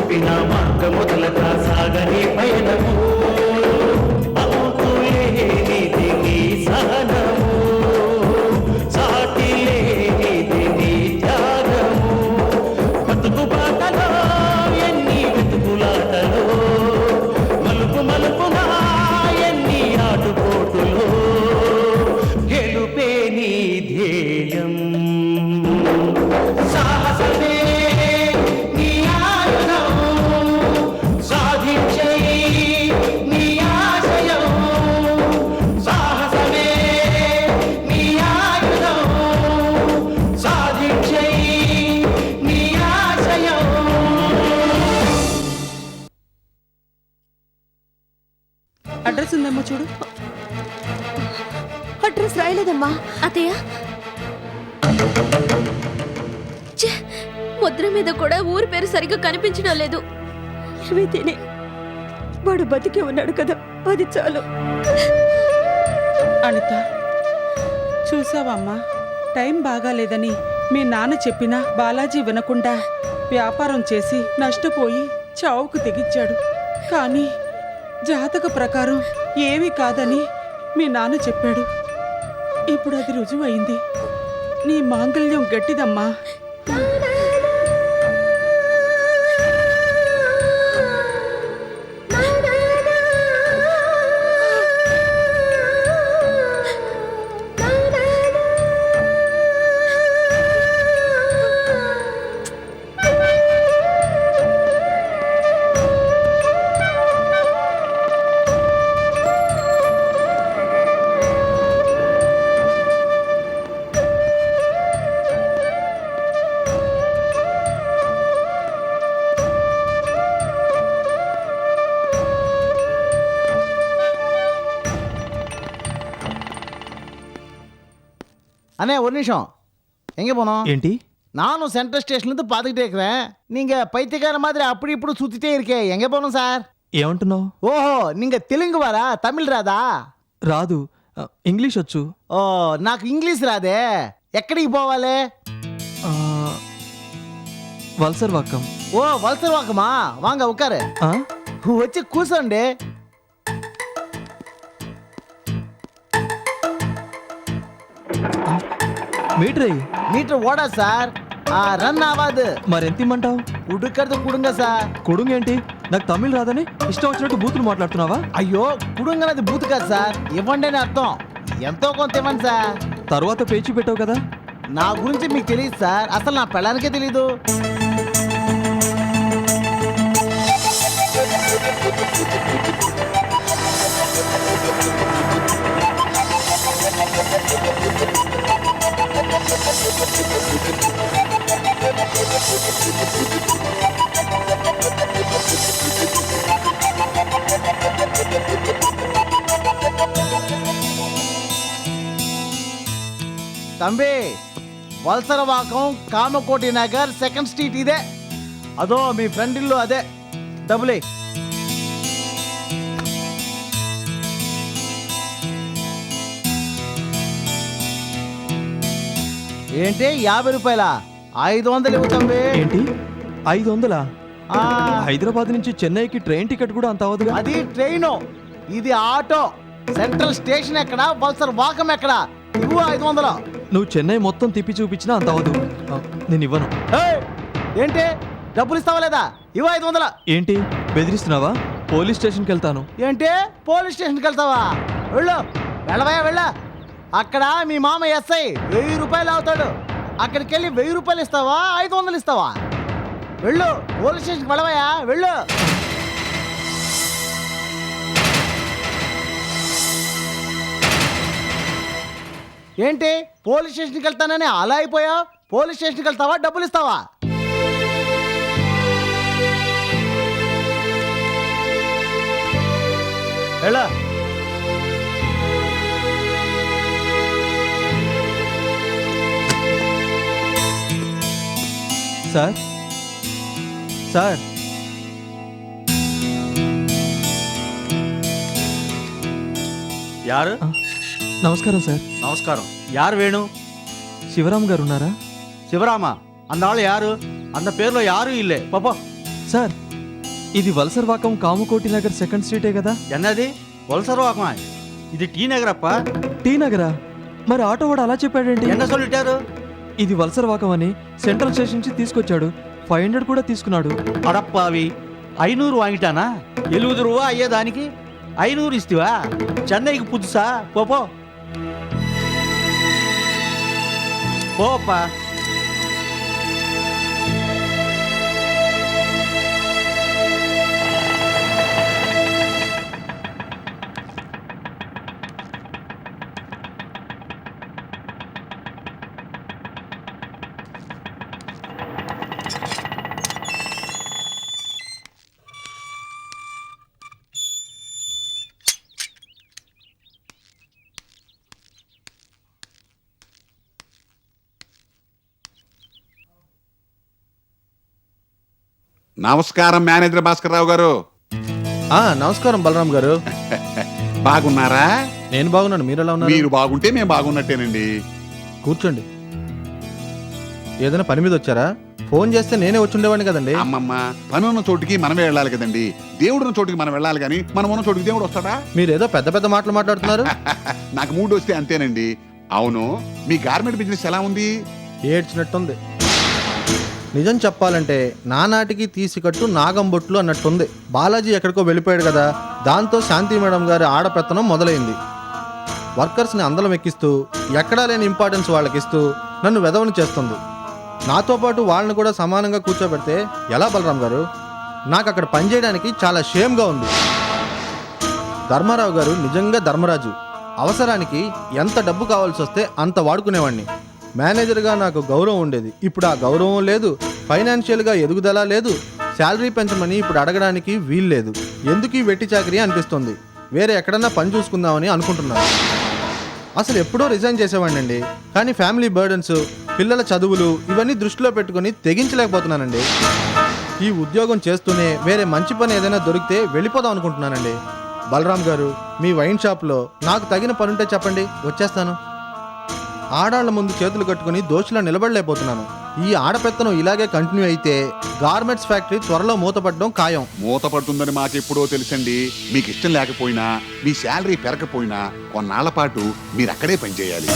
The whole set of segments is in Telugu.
చూపిన మార్గముదలక సాగని పయనము అవుతులేనిది నీ సహనము సాటి లేనిది నీ త్యాగము బతుకు బాటలో ఎన్ని వెతుకులాటలో మలుపు మలుపునా ఎన్ని ఆటుపోటులో గెలుపే నీ ధ్యేయం సాహసమే నీ ఆయుధం సాధించే నీ ఆశయం సాహసమే నీ ఆయుధం సాధించే నీ ఆశయం. అడ్రస్ ఉందమ్మా చూడు. అడ్రస్ రాయలేదమ్మా. అత్తయ్య, ఛే, ముద్ర మీద కూడా ఊరి పేరు సరిగ్గా కనిపించడం లేదు. ఏమైతేనే వాడు బతికే ఉన్నాడు కదా, అది చాలు. అనిత, చూసావమ్మా, టైం బాగాలేదని మీ నాన్న చెప్పినా బాలాజీ వినకుండా వ్యాపారం చేసి నష్టపోయి చావుకు తెగిచ్చాడు. కానీ జాతక ప్రకారం ఏమీ కాదని మీ నాన్న చెప్పాడు. ఇప్పుడు అది రుజువైంది. నీ మాంగళ్యం గట్టిదమ్మా. அண்ணே ஒரு நிமிஷம், எங்கே போனோம்? ఏంటి? நானும் சென்ட்ரல் ஸ்டேஷன்லேருந்து பார்த்துக்கிட்டே இருக்கிறேன். நீங்கள் பைத்தியக்கார மாதிரி அப்படி இப்படி சுற்றிட்டே இருக்கே, எங்கே போகணும் சார்? ఏమంటున్నావు? ఓహో, நீங்கள் తెలుగు వారా, తమిళ్ రాదా? రాదు, ఇంగ్లీష్ వచ్చు. ఓ, నాకు ఇంగ్లీష్ రాదే. ఎక్కడికి పోవాలి? వల్సర్ వాక్కం. ఓ, వలసర్ వాకమా? వాంగ ఉక్కారు, ఆ? వచ్చి కూర్చోండి. మీటర్ మీటర్ ఓడా సార్, రన్ ఆవాదు. మరెంత ఇమ్మంటావు? ఉడుకర్దు కుడుంగ సార్. కొడుంగేంటి? నాకు తమిళ్ రాదని ఇష్టం వచ్చినట్టు బూతులు మాట్లాడుతున్నావా? అయ్యో, కుడుంగనది బూతు కాదు సార్, ఇవ్వండి అని అర్థం. ఎంతో కొంత ఇవ్వండి సార్. తర్వాత పేచి పెట్టావు కదా. నా గురించి మీకు తెలియదు సార్, అసలు నా పెళ్ళానికే తెలీదు. தம்பி, వలసరవాకం, కామకోటి నగర్, సెకండ్ స్ట్రీట్ ఇదే. అదో మీ ఫ్రెండ్ ఇల్లు అదే. డబ్బులే. ఏంటి 50 రూపాయలా? 500 ఇవ్వు తమ్మి. ఏంటి 500? ఆ, హైదరాబాద్ నుంచి చెన్నైకి ట్రైన్ టికెట్ కూడా అంత అవ్వదుగా. అది ట్రైను, ఇది ఆటో. సెంట్రల్ స్టేషన్ ఎక్కడ, వలసర్ వాకం ఎక్కడ? ఇవ్వు 500. నువ్వు చెన్నై మొత్తం తిప్పి చూపించినా అంత అవ్వదు. నేను ఇవ్వను. ఏయ్, ఏంటి డబ్బులు ఇస్తావా లేదా? ఇవ్వు 500. ఏంటి బెదిరిస్తున్నావా? పోలీస్ స్టేషన్కి వెళ్తాను. ఏంటి పోలీస్ స్టేషన్కి వెళ్తావా? వెళ్ళు, వెళ్ళవయ్యా వెళ్ళ. అక్కడ మీ మామ ఎస్ఐ 1000 రూపాయలు అవుతాడు. అక్కడికి వెళ్ళి 1000 రూపాయలు ఇస్తావా, 500 ఇస్తావా? వెళ్ళు, పోలీస్ స్టేషన్కి వెళ్ళవయ్యా వెళ్ళు. ఏంటి పోలీస్ స్టేషన్కి వెళ్తానని అలా అయిపోయావు? పోలీస్ స్టేషన్కి వెళ్తావా, డబ్బులు ఇస్తావా? వెళ్ళు. సార్, సార్, ಯಾರು? నమస్కారం సార్. ನಮಸ್ಕಾರ. ಯಾರು ವೇಣು? శివరామ్ గారు ఉన్నారా? ಶಿವರಾಮ, அந்த ஆள் யாரு? அந்த பேர்ல யாரும் இல்லை. பாப்பா. సార్, ఇది వలసర్వాకం కామకోటి నగర్ సెకండ్ స్ట్రీటే కదా? ఎన్నది వలసర్వాకమా? ఇది టీ నగరప్ప. టీ నగరా? మరి ఆటో వాడు అలా చెప్పాడేంటి? ఎన్న సొల్లిటారు? ఇది వలసర్వాకం అని సెంట్రల్ స్టేషన్ నుంచి తీసుకొచ్చాడు. 500 కూడా తీసుకున్నాడు. అడప్పావి 500 వాంగిటానా? 70 రూపా అయ్యేదానికి 500 ఇస్తావా? చెన్నైకి పుదుసా? పోపో పోప్పా. నమస్కారం మేనేజర్ భాస్కర్ రావు గారు. నమస్కారం బలరాం గారు. బాగున్నారా? నేను బాగున్నాను, మీరు ఎలా ఉన్నారు? మీరు బాగుంటే మేము బాగున్నట్టేనండి. కూర్చోండి. ఏదైనా పని మీద వచ్చారా? ఫోన్ చేస్తే నేనే వచ్చి ఉండేవాడిని కదండి. అమ్మమ్మ, పనున్న చోటుకి మనమే వెళ్ళాలి కదండి. దేవుడున్న చోటుకి మనం వెళ్ళాలి కానీ మనం ఉన్న చోటుకి దేవుడు వస్తాడా? మీరేదో పెద్ద పెద్ద మాటలు మాట్లాడుతున్నారు. నాకు మూడు వస్తే అంతేనండి. అవును, మీ గార్మెంట్ బిజినెస్ ఎలా ఉంది? ఏడ్చినట్టుంది. నిజం చెప్పాలంటే నానాటికి తీసికట్టు నాగంబొట్లు అన్నట్టుంది. బాలాజీ ఎక్కడికో వెళ్ళిపోయాడు కదా, దాంతో శాంతి మేడం గారి ఆడపెత్తనం మొదలైంది. వర్కర్స్ని అందలం ఎక్కిస్తూ ఎక్కడా లేని ఇంపార్టెన్స్ వాళ్ళకిస్తూ నన్ను వెధవని చేస్తుంది. నాతో పాటు వాళ్ళని కూడా సమానంగా కూర్చోబెడితే ఎలా బలరాం గారు? నాకు అక్కడ పనిచేయడానికి చాలా షేమ్గా ఉంది. ధర్మారావు గారు నిజంగా ధర్మరాజు. అవసరానికి ఎంత డబ్బు కావాల్సి వస్తే అంత వాడుకునేవాడిని. మేనేజర్గా నాకు గౌరవం ఉండేది, ఇప్పుడు ఆ గౌరవం లేదు. ఫైనాన్షియల్గా ఎదుగుదల లేదు. శాలరీ పెంచమని ఇప్పుడు అడగడానికి వీలు లేదు. ఎందుకు ఈ వెట్టి చాకరీ అనిపిస్తుంది. వేరే ఎక్కడన్నా పని చూసుకుందామని అనుకుంటున్నాను. అసలు ఎప్పుడో రిజైన్ చేసేవాడినండి, కానీ ఫ్యామిలీ బర్డన్స్, పిల్లల చదువులు ఇవన్నీ దృష్టిలో పెట్టుకుని తెగించలేకపోతున్నానండి. ఈ ఉద్యోగం చేస్తూనే వేరే మంచి పని ఏదైనా దొరికితే వెళ్ళిపోదాం అనుకుంటున్నానండి. బలరాం గారు, మీ వైన్ షాప్లో నాకు తగిన పని ఉంటే చెప్పండి, వచ్చేస్తాను. ఆడాళ్ల ముందు చేతులు కట్టుకుని దోషులా నిలబడలేకపోతున్నాను. ఈ ఆడపెత్తనం ఇలాగే కంటిన్యూ అయితే గార్మెంట్స్ ఫ్యాక్టరీ త్వరలో మూతపడడం ఖాయం. మూతపడుతుందని మాకెప్పుడో తెలుసండి. మీకు ఇష్టం లేకపోయినా, మీ శాలరీ పెరగకపోయినా కొన్నాళ్ల పాటు మీరు అక్కడే పనిచేయాలి.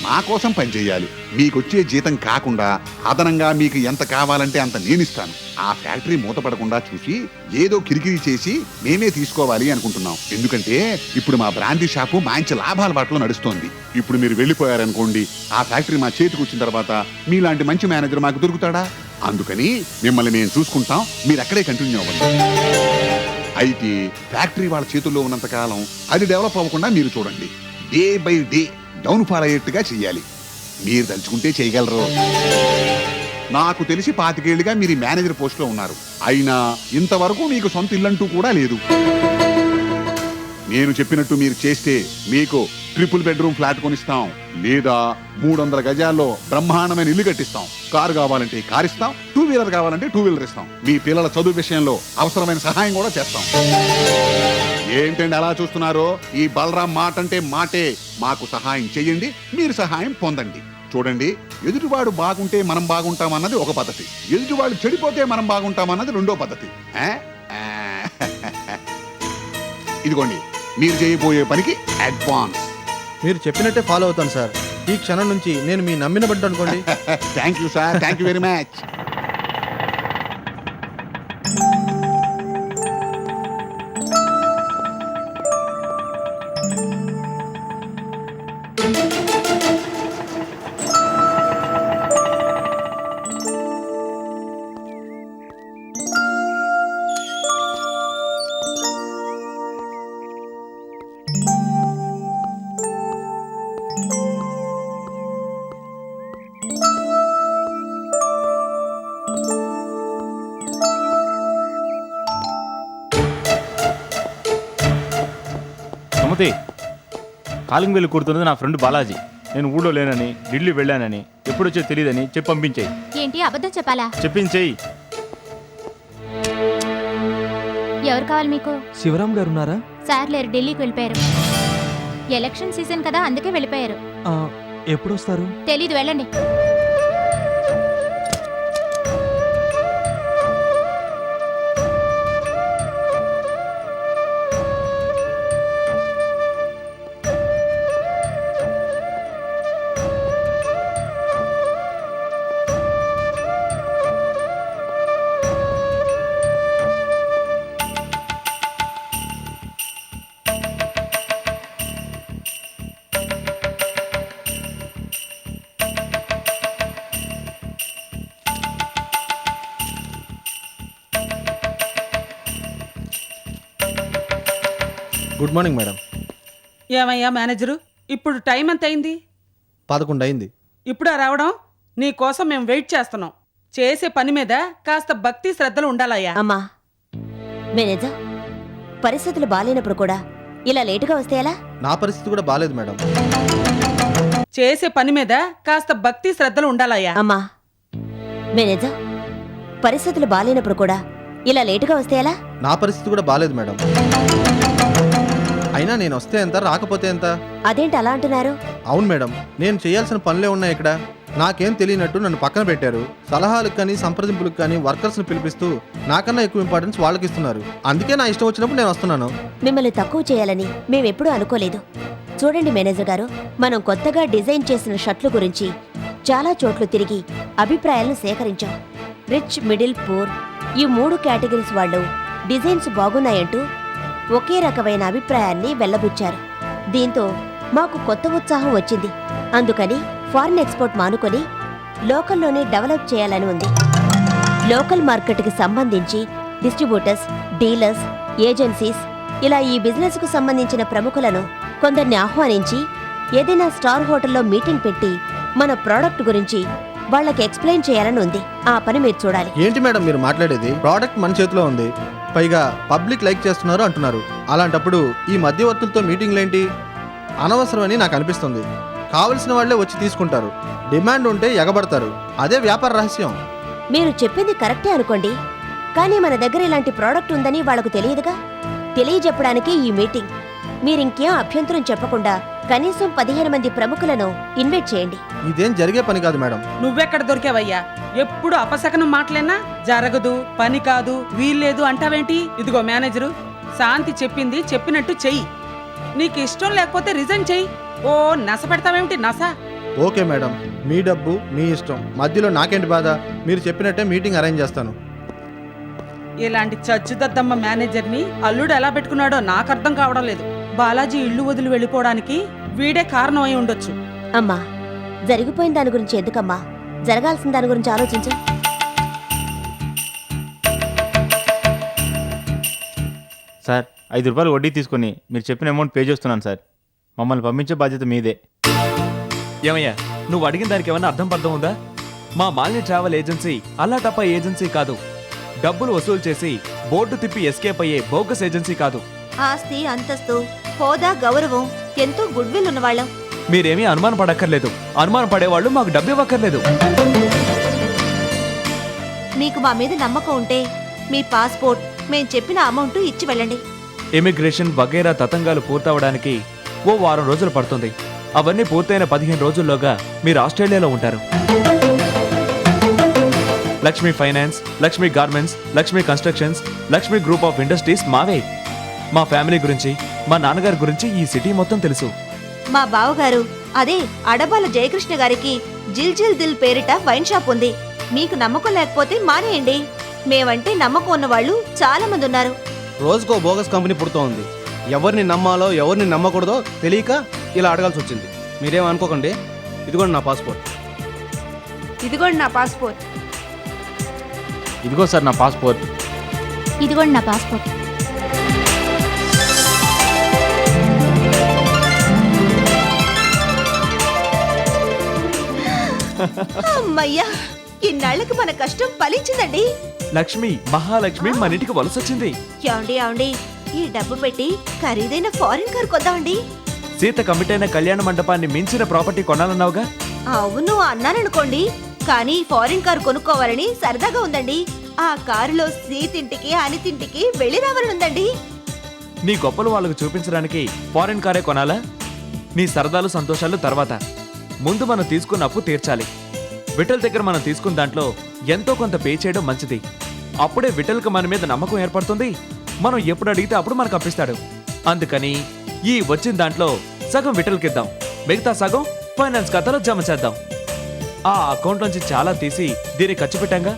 మా కోసం పనిచేయాలి. మీకొచ్చే జీతం కాకుండా అదనంగా మీకు ఎంత కావాలంటే అంత నేనిస్తాను. ఆ ఫ్యాక్టరీ మూతపడకుండా చూసి ఏదో కిరికిరి చేసి మేమే తీసుకోవాలి అనుకుంటున్నాం. ఎందుకంటే ఇప్పుడు మా బ్రాందీ షాపు మంచి లాభాల బాటలో నడుస్తోంది. ఇప్పుడు మీరు వెళ్ళిపోయారనుకోండి, ఆ ఫ్యాక్టరీ మా చేతికి వచ్చిన తర్వాత మీలాంటి మంచి మేనేజర్ మాకు దొరుకుతాడా? అందుకని మిమ్మల్ని మేము చూసుకుంటాం, మీరు అక్కడే కంటిన్యూ అవ్వండి. అయితే ఫ్యాక్టరీ వాళ్ళ చేతుల్లో ఉన్నంత కాలం అది డెవలప్ అవ్వకుండా మీరు చూడండి. Day by day downfall అయ్యేట్టుగా చెయ్యాలి. మీరు తలుచుకుంటే చేయగలరు. నాకు తెలిసి 25 ఏళ్లుగా మీరు మేనేజర్ పోస్ట్లో ఉన్నారు, అయినా ఇంతవరకు మీకు సొంత ఇల్లంటూ కూడా లేదు. నేను చెప్పినట్టు మీరు చేస్తే మీకు 3 బెడ్రూమ్ ఫ్లాట్ కొనిస్తాం, లేదా 300 గజాల్లో బ్రహ్మాండమైన ఇల్లు కట్టిస్తాం. కారు కావాలంటే కారు ఇస్తాం, 2 వీలర్ కావాలంటే 2 వీలర్ ఇస్తాం. మీ పిల్లల చదువు విషయంలో అవసరమైన సహాయం కూడా చేస్తాం. ఏంటండి అలా చూస్తున్నారో? ఈ బలరాం మాట అంటే మాటే. మాకు సహాయం చెయ్యండి, మీరు సహాయం పొందండి. చూడండి, ఎదుటివాడు బాగుంటే మనం బాగుంటామన్నది ఒక పద్ధతి, ఎదుటివాడు చెడిపోతే మనం బాగుంటామన్నది రెండో పద్ధతి. ఇదిగోండి, మీరు చేయబోయే పనికి అడ్వాన్స్. మీరు చెప్పినట్టే ఫాలో అవుతాను సార్. ఈ క్షణం నుంచి నేను మీ నమ్మిన బంట అనుకోండి. Thank you sir, thank you very much. Sumathi, calling bell కొడుతున్నది నా ఫ్రెండ్ బాలాజీ. నేను ఊళ్ళో లేనని, ఢిల్లీ వెళ్ళానని, ఎప్పుడొచ్చో తెలియదని చెప్పి పంపించేయి. ఏంటి అబద్ధం చెప్పాలా? చెప్పించేయి. ఎవరు కావాలి మీకు? శివరాం గారు ఉన్నారా? సార్ లేరు, ఢిల్లీకి వెళ్ళిపోయారు. ఎలక్షన్ సీజన్ కదా, అందుకే వెళ్ళిపోయారు. ఎప్పుడొస్తారు? తెలీదు, వెళ్ళండి. Good morning madam. ఏమయ్యా మేనేజరు, ఇప్పుడు టైం ఎంత అయింది? 11 అయింది. ఇప్పుడా రావడం? నీ కోసం మేము వెయిట్ చేస్తున్నాం. చేసే పని మీద కాస్త భక్తి శ్రద్ధలు ఉండాలయ్యా. అమ్మా మేనేజర్, పరిస్థితులు బాలేనప్పుడు కూడా ఇలా లేటుగా వస్తే ఎలా? నా పరిస్థితి కూడా బాలేదు మేడం. చేసే పని మీద కాస్త భక్తి శ్రద్ధలు ఉండాలయ్యా. అమ్మా మేనేజర్, పరిస్థితులు బాలేనప్పుడు కూడా ఇలా లేటుగా వస్తే ఎలా? నా పరిస్థితి కూడా బాలేదు మేడం. అయినా నేను వస్తే ఎంత, రాకపోతే ఎంత? అదేంటి అలా అంటున్నారు? అవును మేడం, నేను చేయాల్సిన పనులే ఉన్నాయి ఇక్కడ. నాకేం తెలియనట్టు నన్ను పక్కన పెట్టారు. సలహాలకు కానీ సంప్రదింపులకు కానీ వర్కర్స్ని పిలిపిస్తూ నాకన్నా ఎక్కువ ఇంపార్టెన్స్ వాళ్ళకి ఇస్తున్నారు. అందుకే నా ఇష్టం వచ్చినప్పుడు నేను వస్తున్నాను. మిమ్మల్ని తక్కువ చేయాలని మేమెప్పుడూ అనుకోలేదు. చూడండి మేనేజర్ గారు, మనం కొత్తగా డిజైన్ చేసిన షర్ట్ల గురించి చాలా చోట్ల తిరిగి అభిప్రాయాలను సేకరించాం. రిచ్, మిడిల్, పూర్ ఈ 3 కేటగిరీస్ వాళ్ళు డిజైన్స్ బాగున్నాయంటూ ఒకే రకమైన అభిప్రాయాన్ని వెల్లబుచ్చారు. దీంతో మాకు కొత్త ఉత్సాహం వచ్చింది. అందుకని ఫారిన్ ఎక్స్పోర్ట్ మానుకొని లోకల్లోనే డెవలప్ చేయాలని ఉంది. లోకల్ మార్కెట్కి సంబంధించి డిస్ట్రిబ్యూటర్స్, డీలర్స్, ఏజెన్సీస్ ఇలా ఈ బిజినెస్కు సంబంధించిన ప్రముఖులను కొందరిని ఆహ్వానించి ఏదైనా స్టార్ హోటల్లో మీటింగ్ పెట్టి మన ప్రోడక్ట్ గురించి వాళ్ళకి ఎక్స్ప్లెయిన్ చేయాలని ఉంది. ఆ పని మీరు చూడాలి. ఏంటి మేడం మీరు మాట్లాడేది? ప్రోడక్ట్ మన చేతిలో ఉంది, పైగా పబ్లిక్ లైక్ చేస్తున్నారు అంటున్నారు. అలాంటప్పుడు ఈ మధ్యవర్తులతో మీటింగ్లేంటి? అనవసరమని నాకు అనిపిస్తుంది. కావలసిన వాళ్లే వచ్చి తీసుకుంటారు. డిమాండ్ ఉంటే ఎగబడతారు. అదే వ్యాపార రహస్యం. మీరు చెప్పింది కరెక్టే అనుకోండి, కానీ మన దగ్గర ఇలాంటి ప్రోడక్ట్ ఉందని వాళ్లకు తెలియదుగా. తెలియజెప్పడానికి ఈ మీటింగ్. మీరింకేం అభ్యంతరం చెప్పకుండా కనీసం 15 మంది ప్రముఖులను ఇన్వైట్ చేయండి. ఇదేం జరిగే పని కాదు మేడం. నువ్వెక్కడ దొరికావయ్యా? ఎప్పుడు అపశకనం మాటలేనా? జరగదు, పని కాదు, వీల్లేదు అంటావేంటి? ఇదిగో మేనేజరు, శాంతి చెప్పింది చెప్పినట్టు చెయ్యి. నీకు ఇష్టం లేకపోతే రిజైన్ చెయ్యి. ఓ నస పెడతావేమిటి నస? ఓకే మేడం, మీ డబ్బు మీ ఇష్టం. మధ్యలో నాకేంటి బాధ? మీరు చెప్పినట్టే మీటింగ్ అరేంజ్ చేస్తాను. ఇలాంటి చచ్చుదద్దమ్మ మేనేజర్ని అల్లుడు ఎలా పెట్టుకున్నాడో నాకు అర్థం కావడం లేదు. బాలాజీ ఇల్లు వదిలి వెళ్ళిపోవడానికి వీడే కారణం అయి ఉండొచ్చు. అమ్మా, జరిగిపోయిన దాని గురించి ఎందుకమ్మా? జరగాల్సిన దాని గురించి ఆలోచించు. సార్ 5 రూపాయలు వడ్డీ తీసుకొని మీరు చెప్పిన అమౌంట్ పే చేస్తున్నాను సార్. మమ్మల్ని పంపించే బాధ్యత మీదే. ఏమయ్యా, నువ్వు అడిగిన దానికి ఏమన్నా అర్థం పర్థం ఉందా? మా మాలిని ట్రావెల్ ఏజెన్సీ అల్లాటప్ప ఏజెన్సీ కాదు. డబ్బులు వసూలు చేసి బోర్డు తిప్పి ఎస్కేప్ అయ్యే బోగస్ ఏజెన్సీ కాదు. ఆస్తి, అంతస్తు, హోదా, గౌరవం, ఎంతో గుడ్ విల్ ఉన్నవాళ్ళం. మీరేమీ అనుమానం పడక్కర్లేదు. అనుమానం పడేవాళ్ళు మాకు డబ్బు ఇవ్వక్కర్లేదు. మీకు మా మీద నమ్మకం ఉంటే మీ పాస్పోర్ట్, మేము చెప్పిన అమౌంట్ ఇచ్చి వెళ్ళండి. ఇమిగ్రేషన్ వగైరా తతంగాలు పూర్తవడానికి ఓ వారం రోజులు పడుతుంది. అవన్నీ పూర్తయిన 15 రోజుల్లోగా మీరు ఆస్ట్రేలియాలో ఉంటారు. Lakshmi finance, Lakshmi garments, Lakshmi constructions, Lakshmi group of industries మావే. మా ఫ్యామిలీ గురించి, మా నాన్నగారి గురించి ఈ సిటీ మొత్తం తెలుసు. మా బావగారు, అదే అడబాల జయకృష్ణ గారికి జిల్ జిల్ దిల్ పేరిట వైన్ షాప్ ఉంది. మీకు నమ్మకం లేకపోతే మానేయండి. మేమంటే నమ్మకం ఉన్న వాళ్ళు చాలా మంది ఉన్నారు. రోజుకో బోగస్ కంపెనీ పుడుతోంది. ఎవరిని నమ్మాలో ఎవరిని నమ్మకూడదో తెలియక ఇలా అడగాల్సి వచ్చింది. మీరేం అనుకోకండి. ఇదిగోండి నా పాస్పోర్ట్. ఇదిగోండి నా పాస్పోర్ట్. ఇదిగో సార్ నా పాస్పోర్ట్. ఇదిగోండి నా పాస్పోర్ట్. అమ్మయ్యా, ఇన్నాళ్లకు మన కష్టం ఫలించిందండి. లక్ష్మి, మహాలక్ష్మి మన ఇంటికి వలసొచ్చింది. ఏమండి, ఈ డబ్బు పెట్టి ఖరీదైన ఫారిన్ కార్ కొద్దామండి. సీత కమిటైన కళ్యాణ మండపాన్ని మించిన ప్రాపర్టీ కొనాలన్నావుగా? అవును అన్నాననుకోండి, కానీ ఫారిన్ కార్ కొనుక్కోవాలని సరదాగా ఉందండి. ఆ కారులో సీతింటికి అనితింటికి వెళ్ళి రావాలనుందండి. నీ గొప్పలు వాళ్ళకు చూపించడానికి ఫారిన్ కారే కొనాలా? నీ సరదాలు సంతోషాలు తర్వాత. ముందు మనం తీసుకున్న అప్పు తీర్చాలి. విఠల్ దగ్గర మనం తీసుకున్న దాంట్లో ఎంతో కొంత పే చేయడం మంచిది. అప్పుడే విఠల్కి మన మీద నమ్మకం ఏర్పడుతుంది. మనం ఎప్పుడు అడిగితే అప్పుడు మనకు అప్పిస్తాడు. అందుకని ఈ వచ్చిన దాంట్లో సగం విఠల్కిద్దాం, మిగతా సగం ఫైనాన్స్ ఖాతాలో జమ చేద్దాం. ఆ అకౌంట్ నుంచి చాలా తీసి దీనికి ఖర్చు పెట్టాంగా.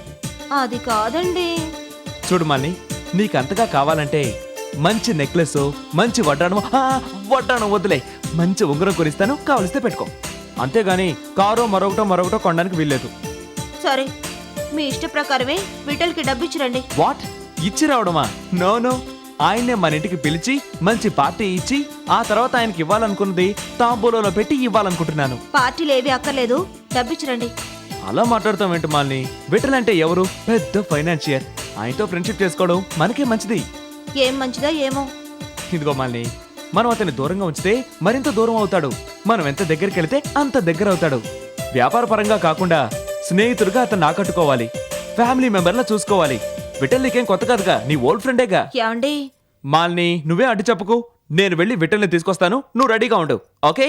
అది కాదండి. చూడు మాలిని, నీకంతగా కావాలంటే మంచి నెక్లెస్, మంచి వడ్డాణం వద్దులే, మంచి ఉంగరం కొనిస్తాను, కావలిస్తే పెట్టుకో. అంతేగాని కారో మరొకటో కొనడానికి వీల్లేదు. సరే, మీ ఇష్ట ప్రకారమే విఠల్కి డబ్బు ఇచ్చిరండి. వాట్? ఇచ్చి రావడమా? నో నో, ఆయన్నే మన ఇంటికి పిలిచి మంచి పార్టీ ఇచ్చి ఆ తర్వాత ఆయనకి ఇవ్వాలనుకున్నది తాంబూలంలో పెట్టి ఇవ్వాలనుకుంటున్నాను. పార్టీలు ఏవి అక్కర్లేదు, డబ్బిచ్చిరండి. అలా మాట్లాడతాం ఏంటి మాలిని? విఠల్ అంటే ఎవరు? పెద్ద ఫైనాన్షియర్. ఆయనతో ఫ్రెండ్షిప్ చేసుకోవడం మనకే మంచిది. ఏం మంచిదా ఏమో. ఇదిగో మాలిని, మనం అతన్ని దూరంగా ఉంచితే మరింత దూరం అవుతాడు. మనం ఎంత దగ్గరికి వెళితే అంత దగ్గర అవుతాడు. వ్యాపార పరంగా కాకుండా స్నేహితుడిగా అతన్ని ఆకట్టుకోవాలి. ఫ్యామిలీ మెంబర్లా చూసుకోవాలి. విఠల్ నీకేం కొత్త కాదుగా, నీ ఓల్డ్ ఫ్రెండేగా. ఏమండి? మాలిని, నువ్వే అడ్డు చెప్పుకు. నేను వెళ్ళి విఠల్ని తీసుకొస్తాను, నువ్వు రెడీగా ఉండు. ఓకే?